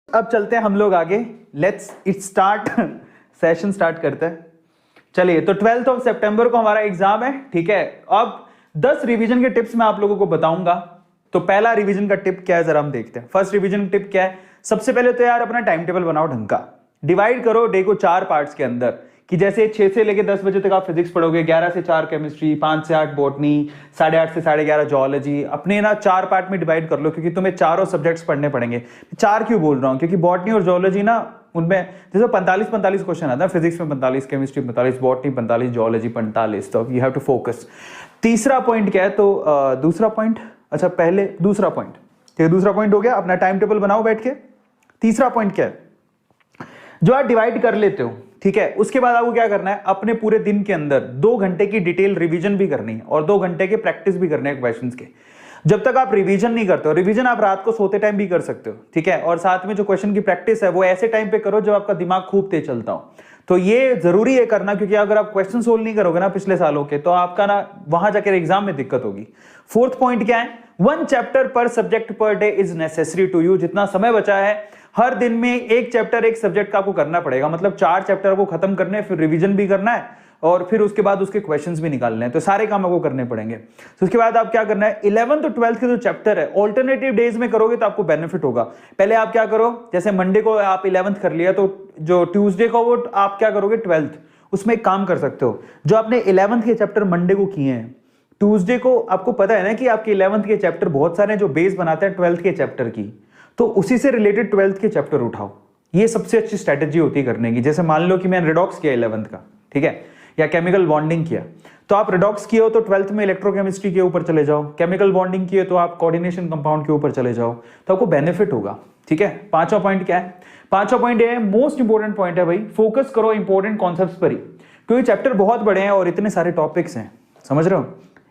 अब चलते हैं हम लोग आगे, let's it start, session start करते हैं। चलिए, तो 12 ऑफ सितंबर को हमारा एग्जाम है, ठीक है। अब 10 रिवीजन के टिप्स मैं आप लोगों को बताऊंगा। तो पहला रिवीजन का टिप क्या है, जरा हम देखते हैं। फर्स्ट रिवीजन टिप क्या है? सबसे पहले तो यार अपना टाइम टेबल बनाओ ढंग का, डिवाइड करो डे को 4 पार्ट्स के अंदर, कि जैसे 6 से लेके 10 बजे तक आप फिजिक्स पढ़ोगे, 11 से 4 केमिस्ट्री, 5 से 8 बॉटनी, 8:30 से 11:30 जोलॉजी। अपने ना 4 पार्ट में डिवाइड कर लो, क्योंकि तुम्हें चारों सब्जेक्ट्स पढ़ने पड़ेंगे। 4 क्यों बोल रहा हूँ, क्योंकि बॉटनी और जोलॉजी ना उनमें जैसे 45 क्वेश्चन आता है, फिजिक्स में 45, केमिस्ट्री 45, बॉटनी 45, जोलॉजी 45, तो यू हैव टू फोकस। तीसरा पॉइंट क्या है, तो दूसरा पॉइंट, अच्छा पहले दूसरा पॉइंट, ठीक है, दूसरा पॉइंट हो गया, अपना टाइम टेबल बनाओ बैठ के। तीसरा पॉइंट क्या है, जो आप डिवाइड कर लेते हो, ठीक है, उसके बाद आपको क्या करना है, अपने पूरे दिन के अंदर 2 घंटे की डिटेल रिवीजन भी करनी है और 2 घंटे के प्रैक्टिस भी करने हैं क्वेश्चंस के। जब तक आप रिवीजन नहीं करते हो, रिवीजन आप रात को सोते टाइम भी कर सकते हो, ठीक है, और साथ में जो क्वेश्चन की प्रैक्टिस है वो ऐसे टाइम पे करो जब आपका दिमाग खूब तेज चलता हो। तो ये जरूरी है करना, क्योंकि अगर आप क्वेश्चन सोल्व नहीं करोगे ना पिछले सालों के, तो आपका ना वहां जाकर एग्जाम में दिक्कत होगी। फोर्थ पॉइंट क्या है, 1 चैप्टर पर सब्जेक्ट पर day is necessary to you. जितना समय बचा है, हर दिन में 1 चैप्टर एक सब्जेक्ट का आपको करना पड़ेगा, मतलब 4 चैप्टर को खत्म करने, फिर रिवीजन भी करना है और फिर उसके बाद उसके क्वेश्चंस भी निकालने हैं, तो सारे काम आपको करने पड़ेंगे। तो उसके बाद आप क्या करना है, 11th और 12th के जो चैप्टर है ऑल्टरनेटिव डेज में करोगे तो आपको बेनिफिट होगा। पहले आप क्या करो, जैसे मंडे को आप 11th कर लिया, तो जो ट्यूसडे को वो आप क्या करोगे 12th, उसमें एक काम कर सकते हो, जो आपने 11th के चैप्टर मंडे को किए हैं, ट्यूसडे को आपको पता है ना कि आपके 11th के चैप्टर बहुत सारे जो बेस बनाते हैं 12th के चैप्टर की, तो उसी से रिलेटेड 12th के चैप्टर उठाओ। ये सबसे अच्छी स्ट्रैटेजी होती है करने की। जैसे मान लो कि मैंने रिडॉक्स किया 11th का, ठीक है, या केमिकल बॉन्डिंग किया, तो आप रिडॉक्स किए हो तो 12th में इलेक्ट्रोकेमिस्ट्री के ऊपर चले जाओ, केमिकल बॉन्डिंग किए तो आप कोऑर्डिनेशन कंपाउंड के ऊपर चले जाओ, तो आपको बेनिफिट होगा, ठीक है। पांचवा पॉइंट क्या है, पांचवा पॉइंट ये है, मोस्ट इंपोर्टेंट पॉइंट है भाई, फोकस करो इंपोर्टेंट कॉन्सेप्ट्स पर ही, क्योंकि चैप्टर बहुत बड़े हैं और इतने सारे टॉपिक्स हैं, समझ रहे हो,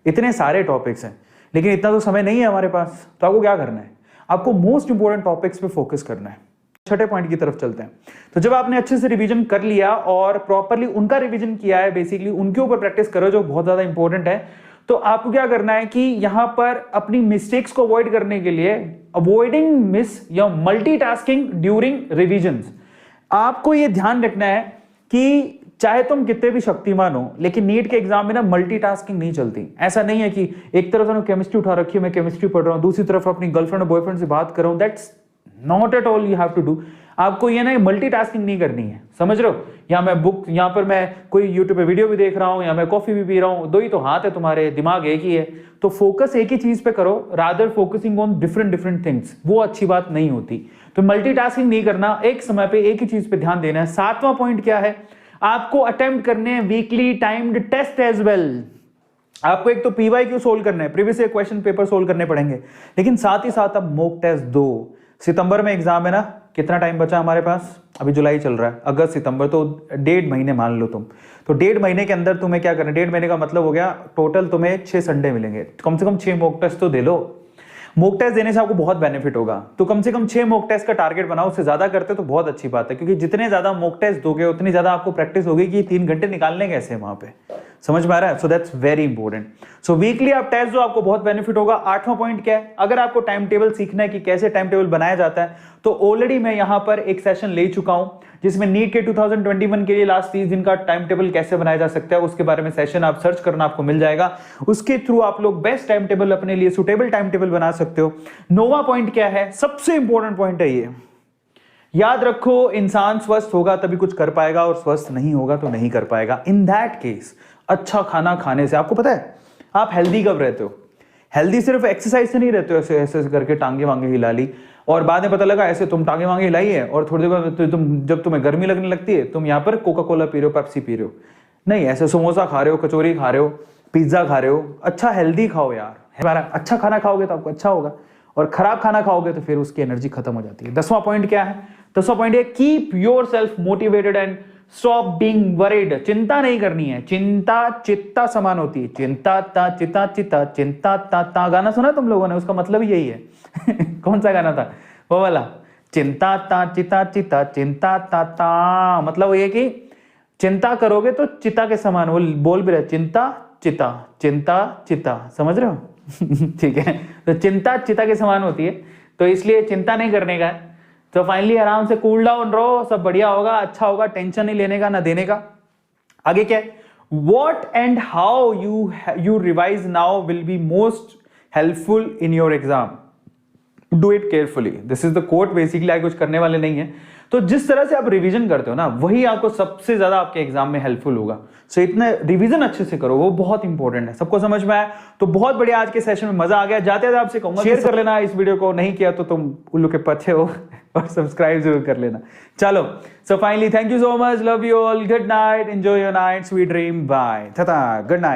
इतने सारे टॉपिक्स हैं, लेकिन इतना तो समय नहीं है हमारे पास। तो आपको क्या करना है, आपको मोस्ट इंपोर्टेंट टॉपिक्स पे फोकस करना है। छठे पॉइंट की तरफ चलते हैं। तो जब आपने अच्छे से रिवीजन कर लिया और प्रॉपर्ली उनका रिवीजन किया है, बेसिकली उनके ऊपर प्रैक्टिस करो जो बहुत ज्यादा इंपॉर्टेंट है, तो आपको क्या करना है कि यहां पर अपनी मिस्टेक्स को अवॉइड करने के लिए, अवॉइडिंग मिस या मल्टीटास्किंग ड्यूरिंग रिवीजन्स, आपको यह ध्यान रखना है कि चाहे तुम कितने भी शक्तिमान हो, लेकिन नीट के एग्जाम में ना मल्टीटास्किंग नहीं चलती। ऐसा नहीं है कि एक तरफ मैंने केमिस्ट्री उठा रखी है, मैं केमिस्ट्री पढ़ रहा हूं, दूसरी तरफ अपनी गर्लफ्रेंड और बॉयफ्रेंड से बात कर रहा हूं। That's not at all you have to do. आपको ये ना मल्टीटास्किंग नहीं करनी है, समझ रहे हो। यहाँ मैं बुक, यहाँ पर मैं कोई यूट्यूब पे वीडियो भी देख रहा हूँ, या मैं कॉफी भी पी रहा हूँ, दो ही तो हाथ है तुम्हारे, दिमाग एक ही है, तो फोकस एक ही चीज पे करो, rather focusing on different things, वो अच्छी बात नहीं होती। तो मल्टीटास्किंग नहीं करना, एक समय पे एक ही चीज पे ध्यान देना है। 7वां पॉइंट क्या है, आपको अटेम्प्ट करने हैं weekly timed test as well. आपको एक तो पीवाईक्यू सोल्व करना है, previous year question paper solve करने पड़ेंगे, लेकिन साथ ही साथ आप मॉक टेस्ट दो। सितंबर में एग्जाम है ना, कितना टाइम बचा हमारे पास, अभी जुलाई चल रहा है, अगस्त सितंबर, तो 1.5 महीने मान लो तुम। तो 1.5 महीने के अंदर तुम्हें क्या करना है, 1.5 महीने का मतलब हो गया टोटल तुम्हें 6 संडे मिलेंगे, कम से कम 6 मॉक टेस्ट तो दे लो। मॉक टेस्ट देने से आपको बहुत बेनिफिट होगा, तो कम से कम 6 मॉक टेस्ट का टारगेट बनाओ। उससे ज्यादा करते तो बहुत अच्छी बात है, क्योंकि जितने ज्यादा मॉक टेस्ट दोगे उतनी ज्यादा आपको प्रैक्टिस होगी कि 3 घंटे निकालने कैसे वहां पे, समझ में आ रहा है। So that's very important. So weekly आप टेस्ट दो, आपको बहुत बेनिफिट होगा। 8वां पॉइंट क्या है, अगर आपको टाइम टेबल सीखना है कि कैसे टाइम टेबल बनाया जाता है, तो ऑलरेडी मैं यहां पर एक सेशन ले चुका हूं, जिसमें नीट के 2021 के लिए लास्ट 30 दिन का टाइम टेबल कैसे बनाया जा सकता है, उसके बारे में सेशन आप सर्च करना, आपको मिल जाएगा। उसके थ्रू आप लोग बेस्ट टाइम टेबल, अपने लिए सुटेबल टाइम टेबल बना सकते हो। 9वां पॉइंट क्या है, सबसे इंपॉर्टेंट पॉइंट है ये, याद रखो, इंसान स्वस्थ होगा तभी कुछ कर पाएगा, और स्वस्थ नहीं होगा तो नहीं कर पाएगा। इन दैट केस अच्छा खाना खाने से, आपको पता है आप हेल्दी कब रहते हो, हेल्दी सिर्फ एक्सरसाइज से नहीं रहते हो, ऐसे ऐसे करके टांगे वांगे हिला ली और बाद में पता लगा ऐसे तुम टांगे वांगे हिलाई है, और थोड़ी देर बाद तुम, जब तुम्हें गर्मी लगने लगती है, तुम यहाँ पर कोका कोला पी रहे हो, पेप्सी पी रहे हो, नहीं, ऐसे समोसा खा रहे हो, कचौरी खा रहे हो, पिज्जा खा रहे हो। अच्छा हेल्दी खाओ यार, अच्छा खाना खाओगे तो आपको अच्छा होगा, और खराब खाना खाओगे तो फिर उसकी एनर्जी खत्म हो जाती है। 10वां पॉइंट क्या है, 10वां पॉइंट है, keep your self motivated and stop being worried. चिंता नहीं करनी है, चिंता चित्ता समान होती है, चिंता ता चिता चिता चिंता ता ता, गाना सुना तुम लोगों ने, उसका मतलब ही यही है। कौन सा गाना था वो वाला, चिंता ता चिता चिता चिंता ता ता, मतलब ये कि चिंता करोगे तो चिता के समान, वो बोल भी रहे चिंता चिता चिंता चिता, समझ रहे हो। ठीक है, तो चिंता चिता के समान होती है, तो इसलिए चिंता नहीं करने का है। तो फाइनली आराम से कूल डाउन रहो, सब बढ़िया होगा, अच्छा होगा, टेंशन नहीं लेने का ना देने का। आगे क्या है, what and how you revise now will be most helpful in your exam. Do it carefully. This is the quote. Basically आप कुछ करने वाले नहीं है, तो जिस तरह से आप रिवीजन करते हो ना, वही आपको सबसे ज्यादा आपके एग्जाम में हेल्पफुल होगा। सो इतना रिवीजन अच्छे से करो, वो बहुत इंपॉर्टेंट है। सबको समझ में आया तो बहुत बढ़िया, आज के सेशन में मजा आ गया। जाते जाते आपसे कहूंगा शेयर कर लेना इस वीडियो को, नहीं किया तो तुम उल्लू के पछे हो, और सब्सक्राइब जरूर कर लेना। चलो, so finally thank you so much, love you all, good night, enjoy your night, sweet dream, bye, good night.